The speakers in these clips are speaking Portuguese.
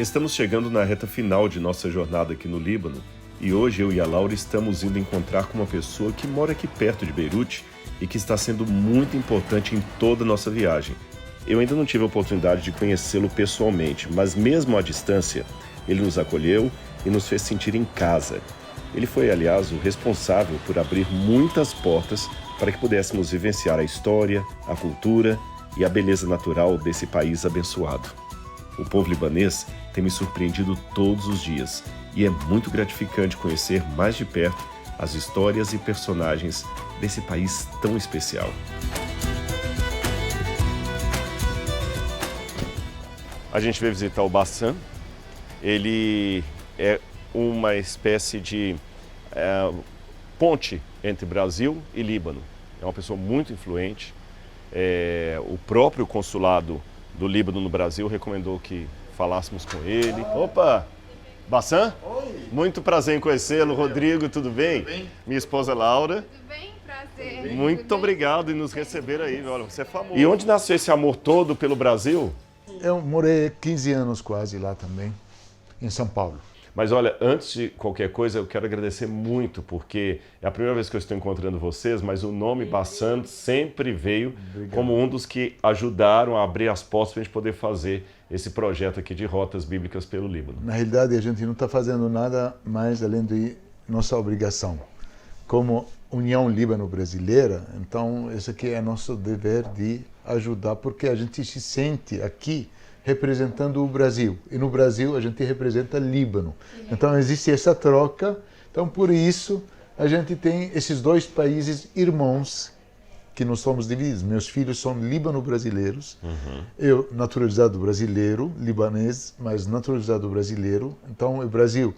Estamos chegando na reta final de nossa jornada aqui no Líbano e hoje eu e a Laura estamos indo encontrar com uma pessoa que mora aqui perto de Beirute e que está sendo muito importante em toda a nossa viagem. Eu ainda não tive a oportunidade de conhecê-lo pessoalmente, mas mesmo à distância, ele nos acolheu e nos fez sentir em casa. Ele foi, aliás, o responsável por abrir muitas portas para que pudéssemos vivenciar a história, a cultura e a beleza natural desse país abençoado. O povo libanês tem me surpreendido todos os dias e é muito gratificante conhecer mais de perto as histórias e personagens desse país tão especial. A gente veio visitar o Bassam. Ele é uma espécie de ponte entre Brasil e Líbano. É uma pessoa muito influente. O próprio consulado do Líbano no Brasil recomendou que falássemos com ele. Opa! Bassam? Oi! Muito prazer em conhecê-lo. Rodrigo, tudo bem? Tudo bem? Minha esposa Laura. Tudo bem? Prazer. Muito obrigado em nos receber aí. Olha, você é famoso. E onde nasceu esse amor todo pelo Brasil? Eu morei 15 anos quase lá também, em São Paulo. Mas olha, antes de qualquer coisa, eu quero agradecer muito, porque é a primeira vez que eu estou encontrando vocês, mas o nome Bassam sempre veio como um dos que ajudaram a abrir as portas para a gente poder fazer esse projeto aqui de rotas bíblicas pelo Líbano. Na realidade, a gente não está fazendo nada mais além de nossa obrigação. Como União Líbano-Brasileira, então esse aqui é nosso dever de ajudar, porque a gente se sente aqui representando o Brasil. E no Brasil a gente representa Líbano. Então existe essa troca. Então por isso a gente tem esses dois países irmãos que nós somos divididos. Meus filhos são líbano-brasileiros. Eu naturalizado brasileiro, libanês, mas naturalizado brasileiro. Então o Brasil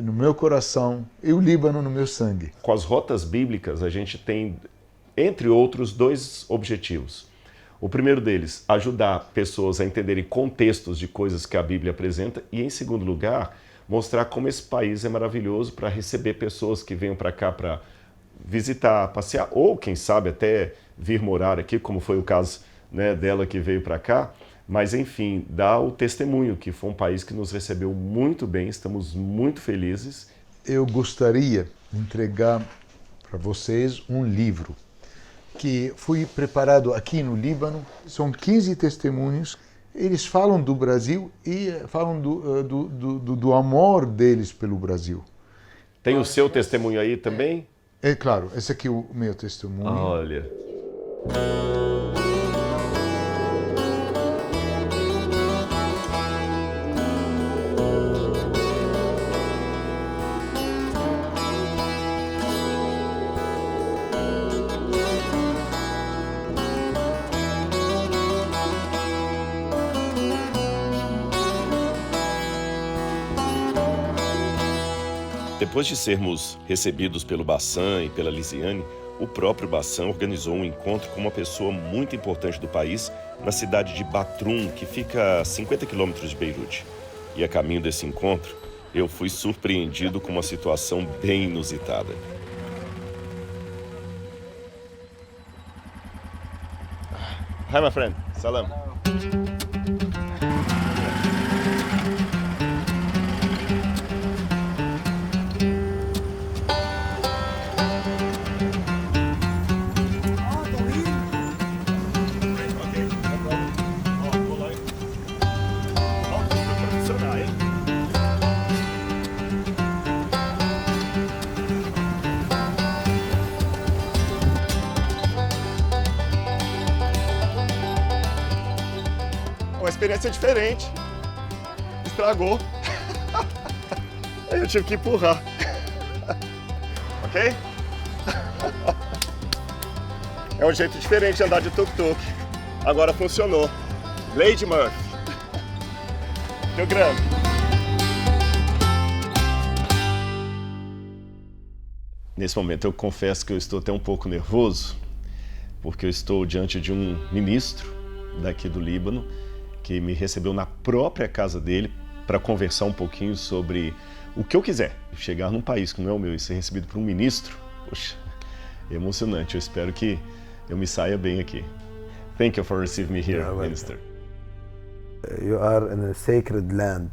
no meu coração e o Líbano no meu sangue. Com as rotas bíblicas a gente tem, entre outros, dois objetivos. O primeiro deles, ajudar pessoas a entenderem contextos de coisas que a Bíblia apresenta e, em segundo lugar, mostrar como esse país é maravilhoso para receber pessoas que venham para cá para visitar, passear ou, quem sabe, até vir morar aqui, como foi o caso, né, dela que veio para cá. Mas, enfim, dar o testemunho que foi um país que nos recebeu muito bem, estamos muito felizes. Eu gostaria de entregar para vocês um livro que foi preparado aqui no Líbano. São 15 testemunhos. Eles falam do Brasil e falam do amor deles pelo Brasil. Tem o seu testemunho aí também? É claro, esse aqui é o meu testemunho. Olha. Depois de sermos recebidos pelo Bassam e pela Lisiane, o próprio Bassam organizou um encontro com uma pessoa muito importante do país na cidade de Batrum, que fica a 50 quilômetros de Beirute. E a caminho desse encontro, eu fui surpreendido com uma situação bem inusitada. Hi, my friend. Salam. Uma experiência diferente. Estragou. Aí eu tive que empurrar. Ok? É um jeito diferente de andar de tuk-tuk. Agora funcionou. Lady Murphy. Rio Grande. Nesse momento eu confesso que eu estou até um pouco nervoso, porque eu estou diante de um ministro daqui do Líbano que me recebeu na própria casa dele para conversar um pouquinho sobre o que eu quiser. Chegar num país que não é o meu e ser recebido por um ministro, poxa, é emocionante. Eu espero que eu me saia bem aqui. Thank you for receiving me here, Minister. You are in a sacred land.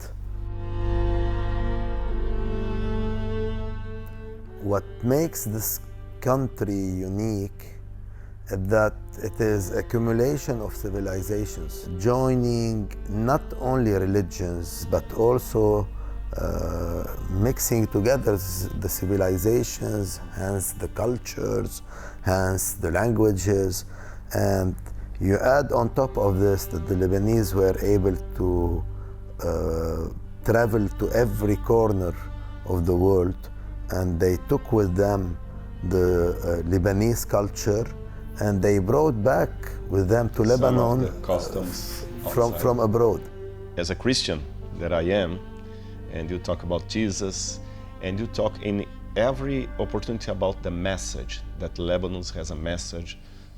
What makes this country unique is that it is accumulation of civilizations, joining not only religions, but also mixing together the civilizations, hence the cultures, hence the languages, and you add on top of this that the Lebanese were able to travel to every corner of the world, and they took with them the Lebanese culture, and they brought back with them to Lebanon the customs from abroad. As a Christian that I am, and you talk about Jesus, and you talk in every opportunity about the message, that Lebanon has a message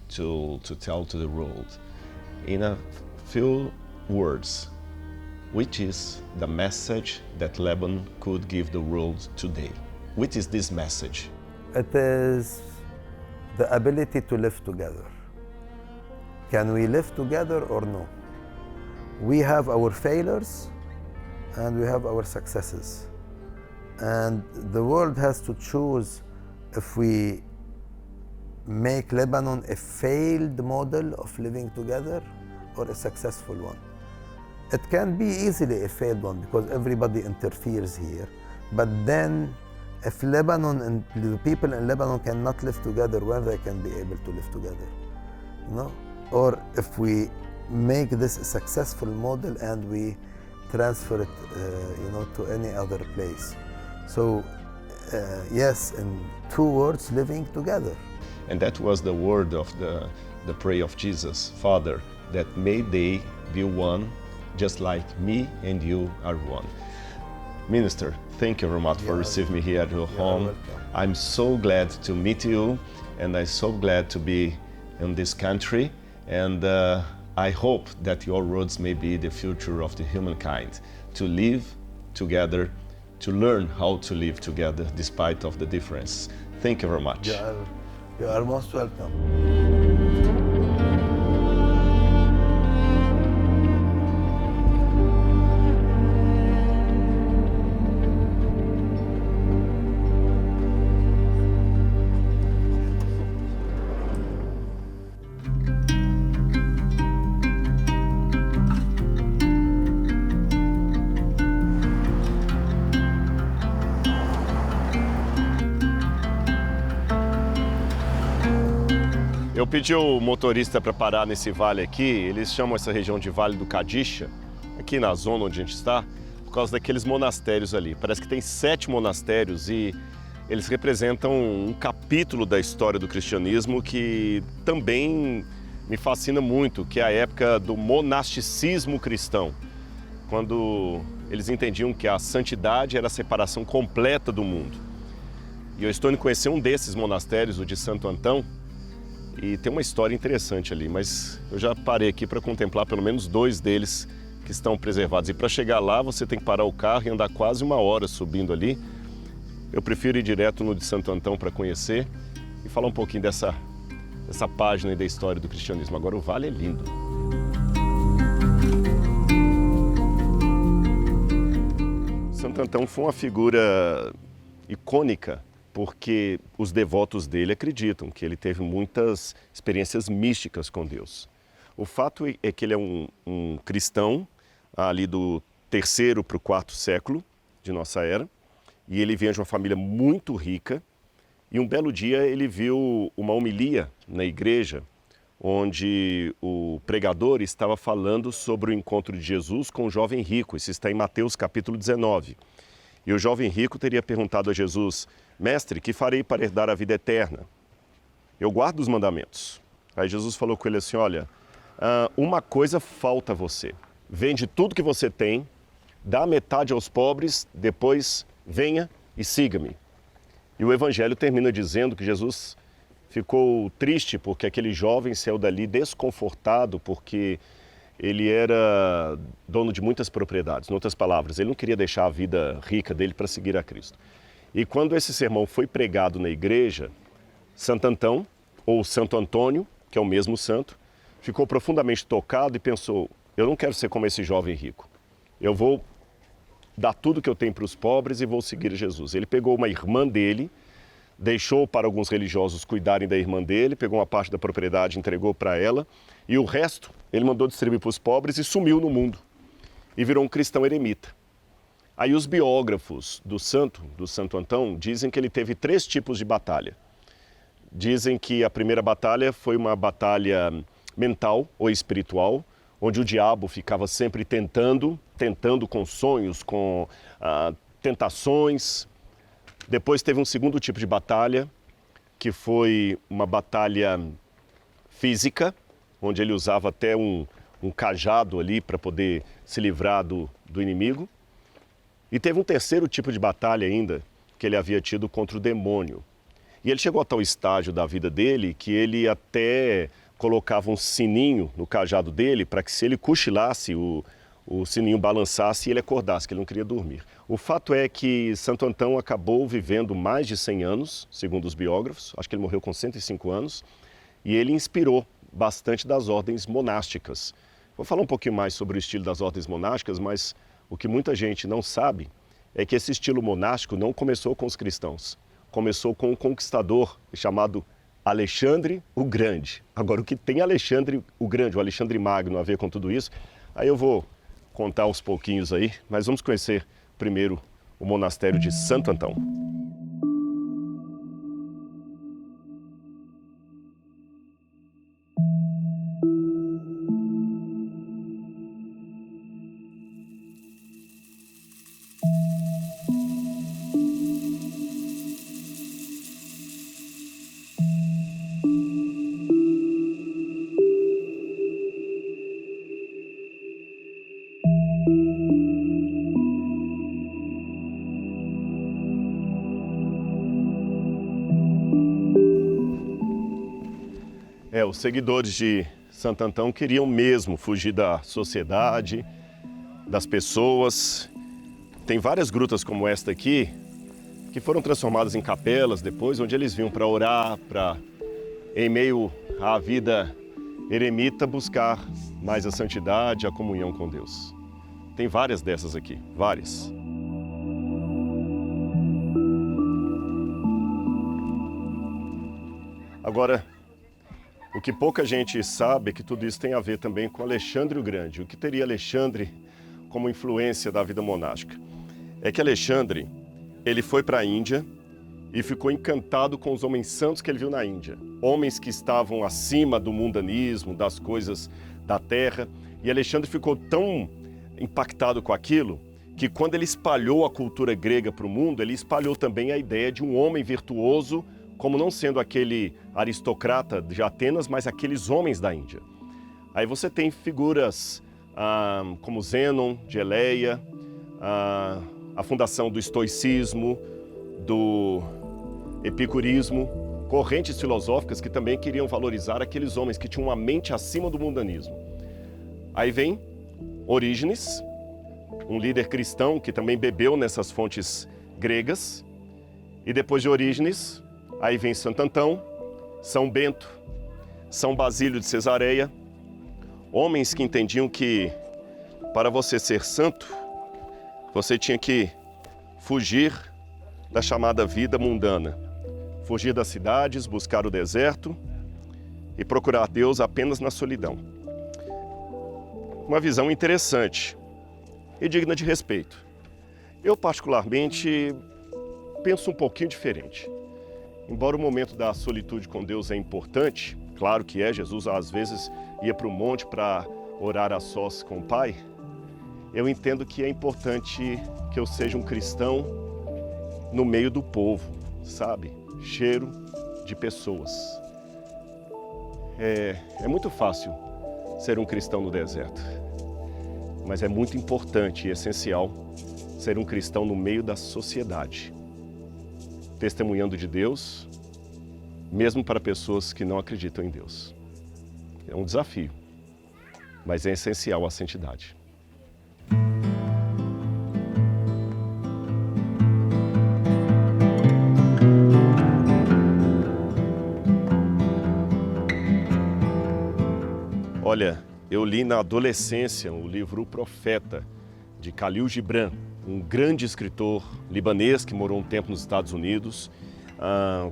to tell to the world. In a few words, which is the message that Lebanon could give the world today? Which is this message? It is the ability to live together. Can we live together or no? We have our failures and we have our successes. And the world has to choose if we make Lebanon a failed model of living together or a successful one. It can be easily a failed one because everybody interferes here. But then if Lebanon and the people in Lebanon cannot live together, when they can be able to live together? No? Or if we make this a successful model and we transfer it to any other place. So yes, in 2 words, living together. And that was the word of the prayer of Jesus, Father, that may they be one, just like me and you are one. Minister, thank you very much for receiving me here at your home. Welcome. I'm so glad to meet you, and I'm so glad to be in this country. And I hope that your words may be the future of the humankind, to live together, to learn how to live together despite of the difference. Thank you very much. You are most welcome. Eu pedi o motorista para parar nesse vale aqui, eles chamam essa região de Vale do Cadixa, aqui na zona onde a gente está, por causa daqueles monastérios ali. Parece que tem 7 monastérios e eles representam um capítulo da história do cristianismo que também me fascina muito, que é a época do monasticismo cristão, quando eles entendiam que a santidade era a separação completa do mundo. E eu estou indo conhecer um desses monastérios, o de Santo Antão, e tem uma história interessante ali, mas eu já parei aqui para contemplar pelo menos 2 deles que estão preservados. E para chegar lá, você tem que parar o carro e andar quase 1 hora subindo ali. Eu prefiro ir direto no de Santo Antão para conhecer e falar um pouquinho dessa página aí da história do cristianismo. Agora o vale é lindo. Santo Antão foi uma figura icônica, porque os devotos dele acreditam que ele teve muitas experiências místicas com Deus. O fato é que ele é um cristão ali do 3º para o 4º século de nossa era, e ele vem de uma família muito rica, e um belo dia ele viu uma homilia na igreja, onde o pregador estava falando sobre o encontro de Jesus com o jovem rico. Isso está em Mateus capítulo 19. E o jovem rico teria perguntado a Jesus: Mestre, que farei para herdar a vida eterna? Eu guardo os mandamentos. Aí Jesus falou com ele assim: olha, uma coisa falta a você. Vende tudo que você tem, dá metade aos pobres, depois venha e siga-me. E o evangelho termina dizendo que Jesus ficou triste porque aquele jovem saiu dali desconfortado, porque ele era dono de muitas propriedades. Em outras palavras, ele não queria deixar a vida rica dele para seguir a Cristo. E quando esse sermão foi pregado na igreja, Santo Antão, ou Santo Antônio, que é o mesmo santo, ficou profundamente tocado e pensou: eu não quero ser como esse jovem rico. Eu vou dar tudo que eu tenho para os pobres e vou seguir Jesus. Ele pegou uma irmã dele, deixou para alguns religiosos cuidarem da irmã dele, pegou uma parte da propriedade, entregou para ela, e o resto ele mandou distribuir para os pobres e sumiu no mundo. E virou um cristão eremita. Aí os biógrafos do Santo Antão, dizem que ele teve 3 tipos de batalha. Dizem que a primeira batalha foi uma batalha mental ou espiritual, onde o diabo ficava sempre tentando com sonhos, com tentações. Depois teve um segundo tipo de batalha, que foi uma batalha física, onde ele usava até um cajado ali para poder se livrar do inimigo. E teve um terceiro tipo de batalha ainda, que ele havia tido contra o demônio. E ele chegou a tal estágio da vida dele que ele até colocava um sininho no cajado dele para que se ele cochilasse, o sininho balançasse e ele acordasse, que ele não queria dormir. O fato é que Santo Antão acabou vivendo mais de 100 anos, segundo os biógrafos, acho que ele morreu com 105 anos, e ele inspirou bastante das ordens monásticas. Vou falar um pouquinho mais sobre o estilo das ordens monásticas, mas o que muita gente não sabe é que esse estilo monástico não começou com os cristãos. Começou com um conquistador chamado Alexandre o Grande. Agora, o que tem Alexandre o Grande, o Alexandre Magno a ver com tudo isso, aí eu vou contar aos pouquinhos aí, mas vamos conhecer primeiro o monastério de Santo Antão. Os seguidores de Santo Antão queriam mesmo fugir da sociedade, das pessoas. Tem várias grutas como esta aqui, que foram transformadas em capelas depois, onde eles vinham para orar, para, em meio à vida eremita, buscar mais a santidade, a comunhão com Deus. Tem várias dessas aqui, várias. Agora, o que pouca gente sabe é que tudo isso tem a ver também com Alexandre o Grande. O que teria Alexandre como influência da vida monástica? É que Alexandre, ele foi para a Índia e ficou encantado com os homens santos que ele viu na Índia. Homens que estavam acima do mundanismo, das coisas da terra. E Alexandre ficou tão impactado com aquilo que quando ele espalhou a cultura grega para o mundo, ele espalhou também a ideia de um homem virtuoso, como não sendo aquele aristocrata de Atenas, mas aqueles homens da Índia. Aí você tem figuras como Zênon, de Eleia, a fundação do estoicismo, do epicurismo, correntes filosóficas que também queriam valorizar aqueles homens que tinham uma mente acima do mundanismo. Aí vem Orígenes, um líder cristão que também bebeu nessas fontes gregas, e depois de Orígenes, aí vem Santo Antão, São Bento, São Basílio de Cesareia, homens que entendiam que para você ser santo, você tinha que fugir da chamada vida mundana, fugir das cidades, buscar o deserto e procurar Deus apenas na solidão. Uma visão interessante e digna de respeito. Eu, particularmente, penso um pouquinho diferente. Embora o momento da solitude com Deus é importante, claro que é, Jesus às vezes ia para o monte para orar a sós com o Pai, eu entendo que é importante que eu seja um cristão no meio do povo, sabe? Cheiro de pessoas. É muito fácil ser um cristão no deserto, mas é muito importante e essencial ser um cristão no meio da sociedade, testemunhando de Deus, mesmo para pessoas que não acreditam em Deus. É um desafio, mas é essencial a santidade. Olha, eu li na adolescência o livro O Profeta, de Khalil Gibran, um grande escritor libanês que morou um tempo nos Estados Unidos,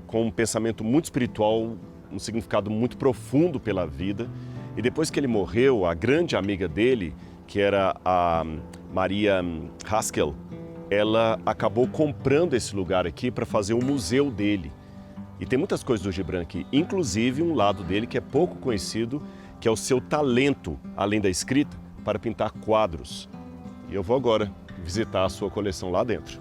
com um pensamento muito espiritual, um significado muito profundo pela vida. E depois que ele morreu, a grande amiga dele, que era a Maria Haskell, ela acabou comprando esse lugar aqui para fazer um museu dele. E tem muitas coisas do Gibran aqui, inclusive um lado dele que é pouco conhecido, que é o seu talento, além da escrita, para pintar quadros. E eu vou agora visitar a sua coleção lá dentro.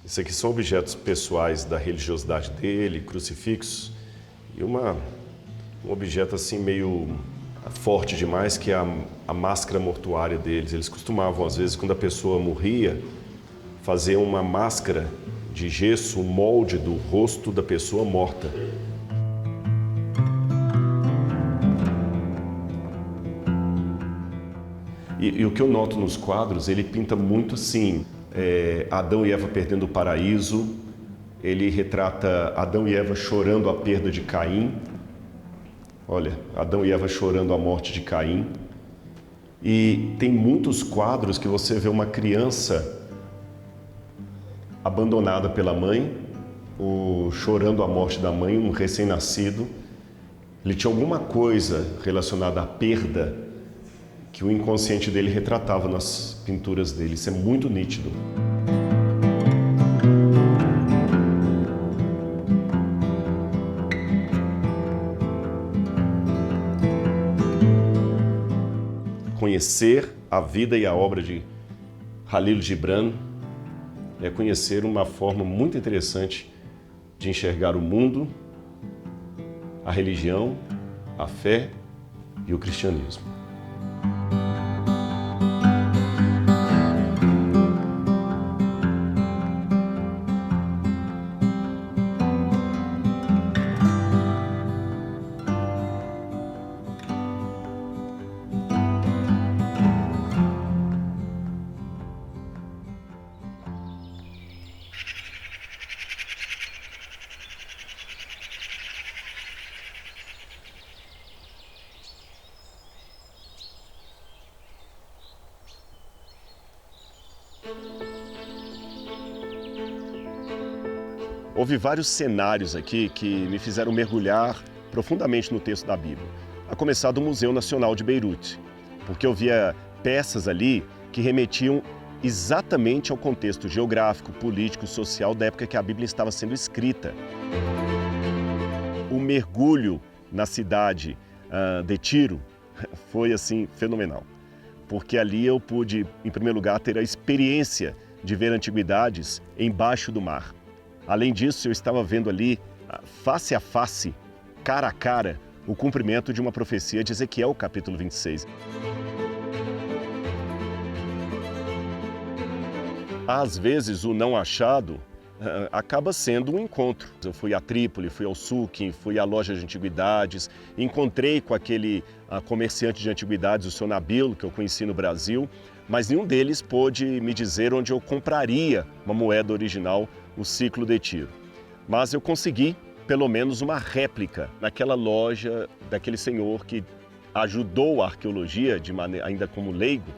Isso aqui são objetos pessoais da religiosidade dele, crucifixos, e um objeto assim meio forte demais, que é a máscara mortuária deles. Eles costumavam, às vezes, quando a pessoa morria, fazer uma máscara de gesso, um molde do rosto da pessoa morta. E o que eu noto nos quadros, ele pinta muito assim, Adão e Eva perdendo o paraíso, ele retrata Adão e Eva chorando a perda de Caim. Olha, Adão e Eva chorando a morte de Caim. E tem muitos quadros que você vê uma criança abandonada pela mãe, ou chorando a morte da mãe, um recém-nascido. Ele tinha alguma coisa relacionada à perda que o inconsciente dele retratava nas pinturas dele. Isso é muito nítido. Conhecer a vida e a obra de Khalil Gibran é conhecer uma forma muito interessante de enxergar o mundo, a religião, a fé e o cristianismo. Houve vários cenários aqui que me fizeram mergulhar profundamente no texto da Bíblia. A começar do Museu Nacional de Beirute, porque eu via peças ali que remetiam exatamente ao contexto geográfico, político, social da época que a Bíblia estava sendo escrita. O mergulho na cidade de Tiro foi assim fenomenal, porque ali eu pude, em primeiro lugar, ter a experiência de ver antiguidades embaixo do mar. Além disso, eu estava vendo ali, face a face, cara a cara, o cumprimento de uma profecia de Ezequiel, capítulo 26. Às vezes, o não achado acaba sendo um encontro. Eu fui a Trípoli, fui ao Suqui, fui à loja de antiguidades, encontrei com aquele comerciante de antiguidades, o Sr. Nabil, que eu conheci no Brasil, mas nenhum deles pôde me dizer onde eu compraria uma moeda original, o ciclo de Tiro. Mas eu consegui, pelo menos, uma réplica naquela loja daquele senhor que ajudou a arqueologia, ainda como leigo,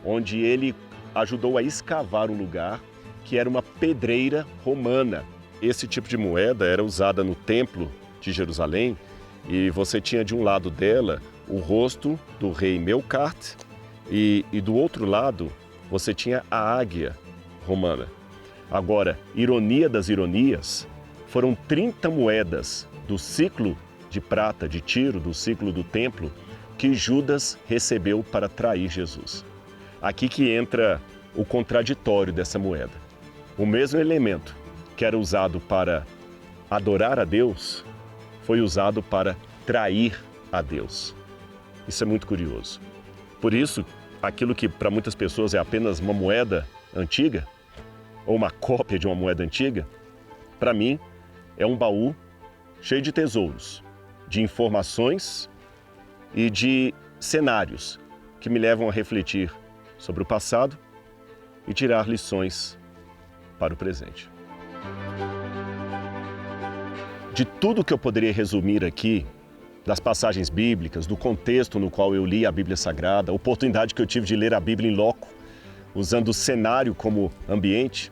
onde ele ajudou a escavar um lugar que era uma pedreira romana. Esse tipo de moeda era usada no Templo de Jerusalém e você tinha de um lado dela o rosto do rei Melkart e do outro lado você tinha a águia romana. Agora, ironia das ironias, foram 30 moedas do ciclo de prata de Tiro, do ciclo do templo, que Judas recebeu para trair Jesus. Aqui que entra o contraditório dessa moeda. O mesmo elemento que era usado para adorar a Deus, foi usado para trair a Deus. Isso é muito curioso. Por isso, aquilo que para muitas pessoas é apenas uma moeda antiga, ou uma cópia de uma moeda antiga, para mim é um baú cheio de tesouros, de informações e de cenários que me levam a refletir sobre o passado e tirar lições para o presente. De tudo que eu poderia resumir aqui, das passagens bíblicas, do contexto no qual eu li a Bíblia Sagrada, a oportunidade que eu tive de ler a Bíblia em loco, usando o cenário como ambiente,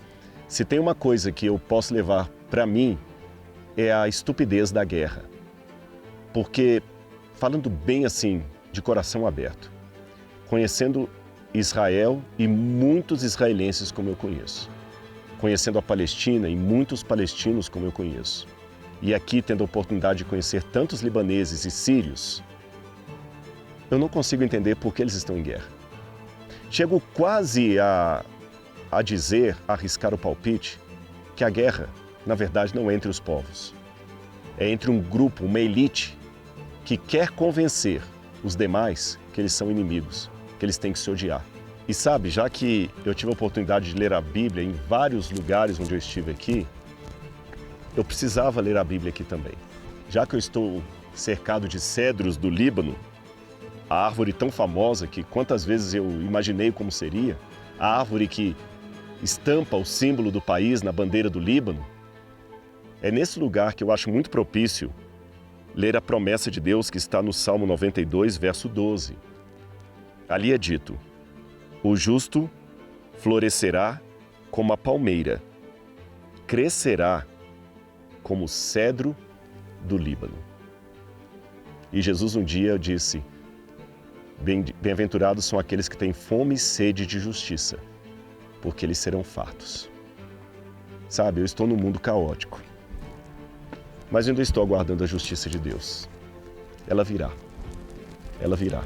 se tem uma coisa que eu posso levar para mim, é a estupidez da guerra. Porque, falando bem assim, de coração aberto, conhecendo Israel e muitos israelenses como eu conheço, conhecendo a Palestina e muitos palestinos como eu conheço, e aqui tendo a oportunidade de conhecer tantos libaneses e sírios, eu não consigo entender por que eles estão em guerra. Chego quase a dizer, a arriscar o palpite, que a guerra, na verdade, não é entre os povos. É entre um grupo, uma elite, que quer convencer os demais que eles são inimigos, que eles têm que se odiar. E sabe, já que eu tive a oportunidade de ler a Bíblia em vários lugares onde eu estive aqui, eu precisava ler a Bíblia aqui também. Já que eu estou cercado de cedros do Líbano, a árvore tão famosa que quantas vezes eu imaginei como seria, a árvore que estampa o símbolo do país na bandeira do Líbano, é nesse lugar que eu acho muito propício ler a promessa de Deus que está no Salmo 92, verso 12. Ali é dito: o justo florescerá como a palmeira, crescerá como o cedro do Líbano. E Jesus um dia disse: bem-aventurados são aqueles que têm fome e sede de justiça, porque eles serão fartos. Sabe, eu estou num mundo caótico, mas ainda estou aguardando a justiça de Deus. Ela virá. Ela virá.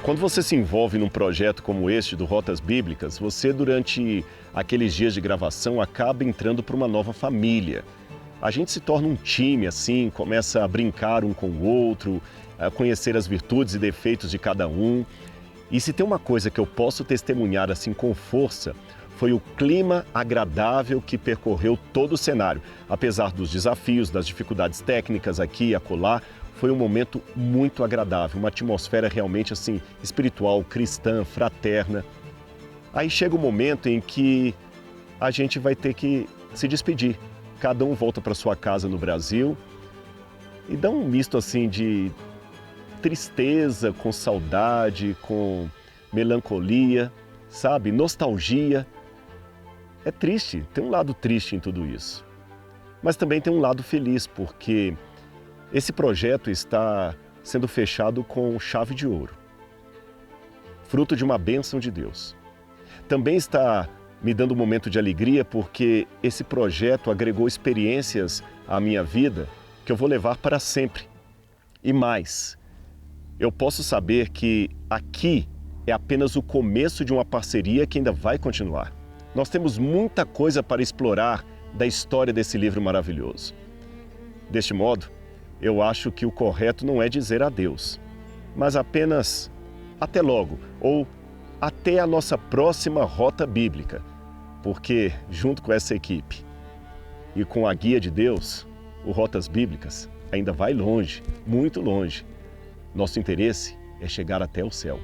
Quando você se envolve num projeto como este do Rotas Bíblicas, você, durante aqueles dias de gravação, acaba entrando para uma nova família. A gente se torna um time, assim, começa a brincar um com o outro, a conhecer as virtudes e defeitos de cada um. E se tem uma coisa que eu posso testemunhar assim com força, foi o clima agradável que percorreu todo o cenário. Apesar dos desafios, das dificuldades técnicas aqui e acolá, foi um momento muito agradável, uma atmosfera realmente assim espiritual, cristã, fraterna. Aí chega o momento em que a gente vai ter que se despedir. Cada um volta para sua casa no Brasil e dá um misto assim de tristeza com saudade, com melancolia, sabe? Nostalgia. É triste, tem um lado triste em tudo isso. Mas também tem um lado feliz, porque esse projeto está sendo fechado com chave de ouro, fruto de uma bênção de Deus. Também está me dando um momento de alegria porque esse projeto agregou experiências à minha vida que eu vou levar para sempre. E mais, eu posso saber que aqui é apenas o começo de uma parceria que ainda vai continuar. Nós temos muita coisa para explorar da história desse livro maravilhoso. Deste modo, eu acho que o correto não é dizer adeus, mas apenas até logo, ou até a nossa próxima rota bíblica, porque junto com essa equipe e com a guia de Deus, o Rotas Bíblicas ainda vai longe, muito longe. Nosso interesse é chegar até o céu.